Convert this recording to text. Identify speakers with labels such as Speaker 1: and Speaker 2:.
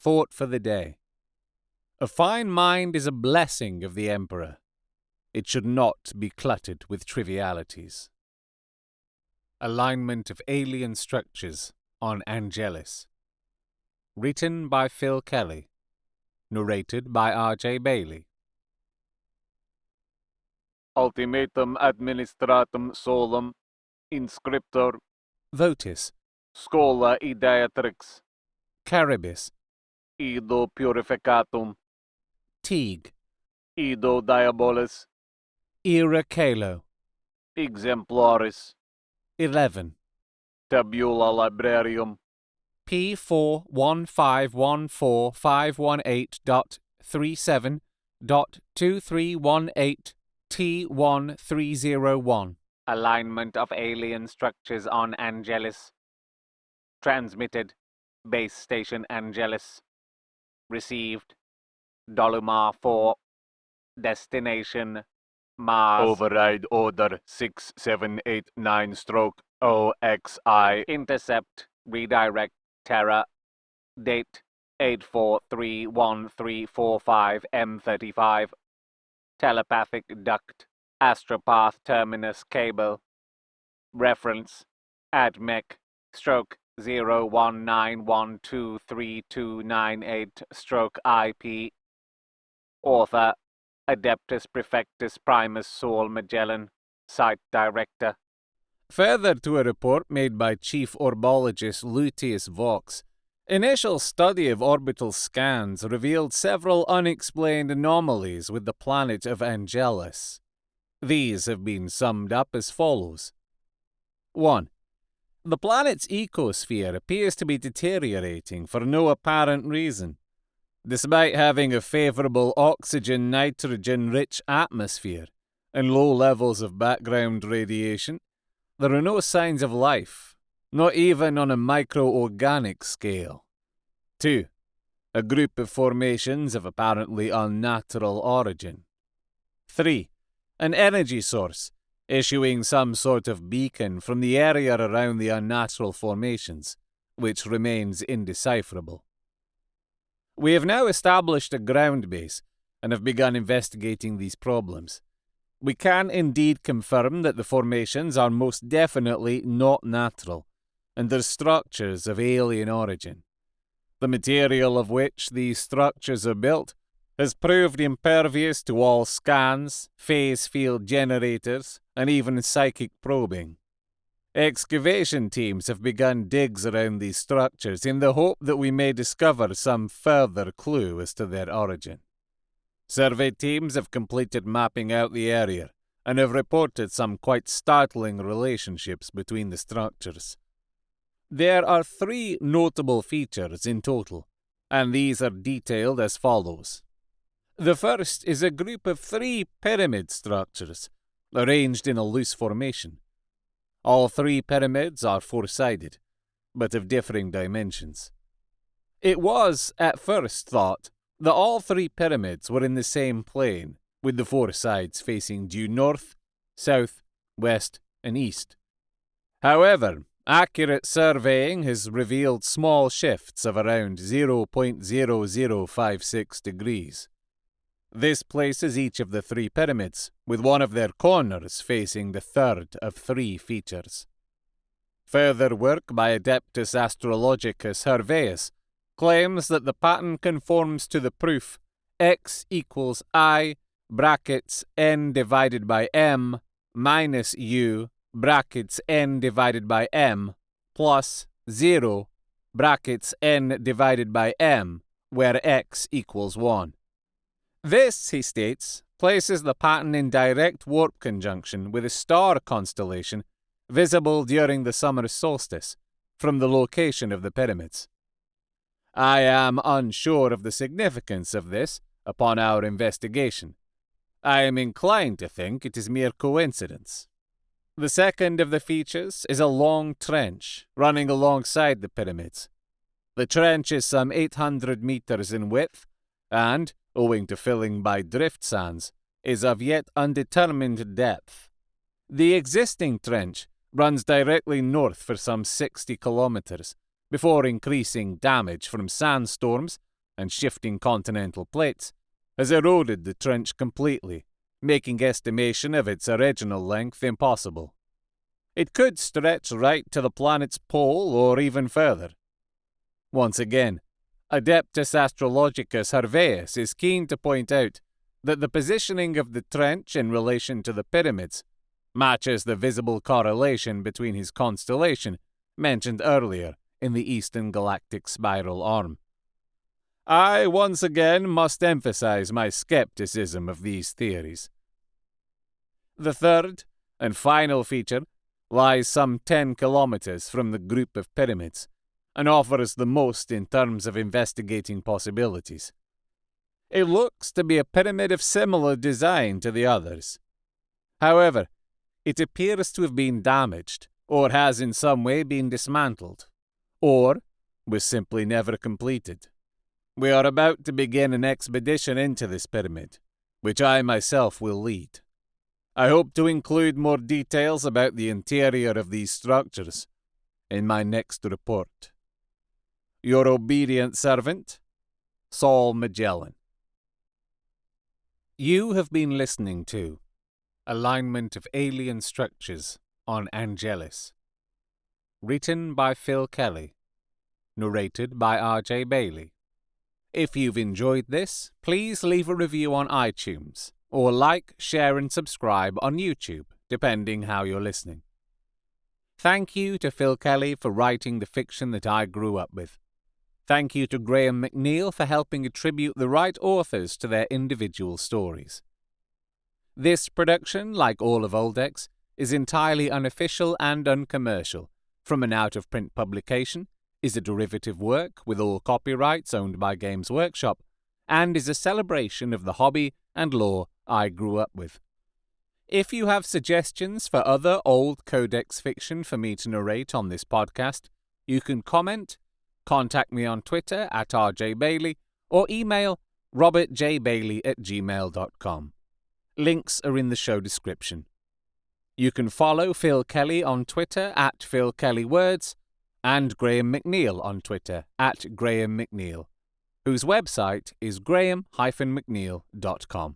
Speaker 1: thought for the day. A fine mind is a blessing of the Emperor. It should not be cluttered with trivialities. Alignment of alien structures on Angelis. Written by Phil Kelly. Narrated by R.J. Bailey.
Speaker 2: Ultimatum administratum solum, inscriptor,
Speaker 1: Votis.
Speaker 2: Schola ideatrix,
Speaker 1: Caribis.
Speaker 2: Ido purificatum,
Speaker 1: Teague.
Speaker 2: Ido diabolis,
Speaker 1: Ira Calo.
Speaker 2: exemplaris,
Speaker 1: 11.
Speaker 2: tabula librarium,
Speaker 1: P41514.518.2318T1301.
Speaker 2: alignment of alien structures on Angelis. Transmitted, base station Angelis. Received, Dolumar 4. Destination, Mars. Override order 6789-OXI. Intercept, redirect, Terra. Date, 8431345 M35. Telepathic duct, astropath terminus cable. Reference, ADMEC, stroke 019123298 stroke IP. Author, Adeptus Prefectus Primus Sol Magellan, Site Director.
Speaker 1: Further to a report made by Chief Orbologist Luteus Vox, initial study of orbital scans revealed several unexplained anomalies with the planet of Angelis. These have been summed up as follows. 1. The planet's ecosphere appears to be deteriorating for no apparent reason. Despite having a favorable oxygen-nitrogen-rich atmosphere and low levels of background radiation, there are no signs of life, not even on a microorganic scale. 2. A group of formations of apparently unnatural origin. 3. An energy source, issuing some sort of beacon from the area around the unnatural formations, which remains indecipherable. We have now established a ground base and have begun investigating these problems. We can indeed confirm that the formations are most definitely not natural, and are structures of alien origin. The material of which these structures are built has proved impervious to all scans, phase field generators, and even psychic probing. Excavation teams have begun digs around these structures in the hope that we may discover some further clue as to their origin. Survey teams have completed mapping out the area and have reported some quite startling relationships between the structures. There are 3 notable features in total, and these are detailed as follows. The first is a group of 3 pyramid structures, arranged in a loose formation. All 3 pyramids are 4-sided, but of differing dimensions. It was, at first, thought that all 3 pyramids were in the same plane, with the 4 sides facing due north, south, west, and east. However, accurate surveying has revealed small shifts of around 0.0056 degrees. This places each of the 3 pyramids, with one of their corners facing the third of 3 features. Further work by Adeptus Astrologicus Herveus claims that the pattern conforms to the proof x equals I brackets n divided by m minus u brackets n divided by m plus 0 brackets n divided by m, where x equals 1. This, he states, places the pattern in direct warp conjunction with a star constellation visible during the summer solstice from the location of the pyramids. I am unsure of the significance of this upon our investigation. I am inclined to think it is mere coincidence. The second of the features is a long trench running alongside the pyramids. The trench is some 800 meters in width and, owing to filling by drift sands, is of yet undetermined depth. The existing trench runs directly north for some 60 kilometers, before increasing damage from sandstorms and shifting continental plates, has eroded the trench completely, making estimation of its original length impossible. It could stretch right to the planet's pole or even further. Once again, Adeptus Astrologicus Harveus is keen to point out that the positioning of the trench in relation to the pyramids matches the visible correlation between his constellation mentioned earlier in the Eastern Galactic Spiral Arm. I once again must emphasize my skepticism of these theories. The third and final feature lies some 10 kilometers from the group of pyramids and offers the most in terms of investigating possibilities. It looks to be a pyramid of similar design to the others. However, it appears to have been damaged, or has in some way been dismantled, or was simply never completed. We are about to begin an expedition into this pyramid, which I myself will lead. I hope to include more details about the interior of these structures in my next report. Your obedient servant, Saul Magellan. You have been listening to Alignment of Alien Structures on Angelis. Written by Phil Kelly. Narrated by R.J. Bailey. If you've enjoyed this, please leave a review on iTunes, or like, share and subscribe on YouTube, depending how you're listening. Thank you to Phil Kelly for writing the fiction that I grew up with. Thank you to Graham McNeill for helping attribute the right authors to their individual stories. This production, like all of Oldex, is entirely unofficial and uncommercial, from an out-of-print publication, is a derivative work with all copyrights owned by Games Workshop, and is a celebration of the hobby and lore I grew up with. If you have suggestions for other old Codex fiction for me to narrate on this podcast, you can comment, contact me on Twitter at rjbailey, or email robertjbailey@gmail.com. Links are in the show description. You can follow Phil Kelly on Twitter at PhilKellyWords, and Graham McNeill on Twitter at Graham McNeill, whose website is graham-mcneil.com.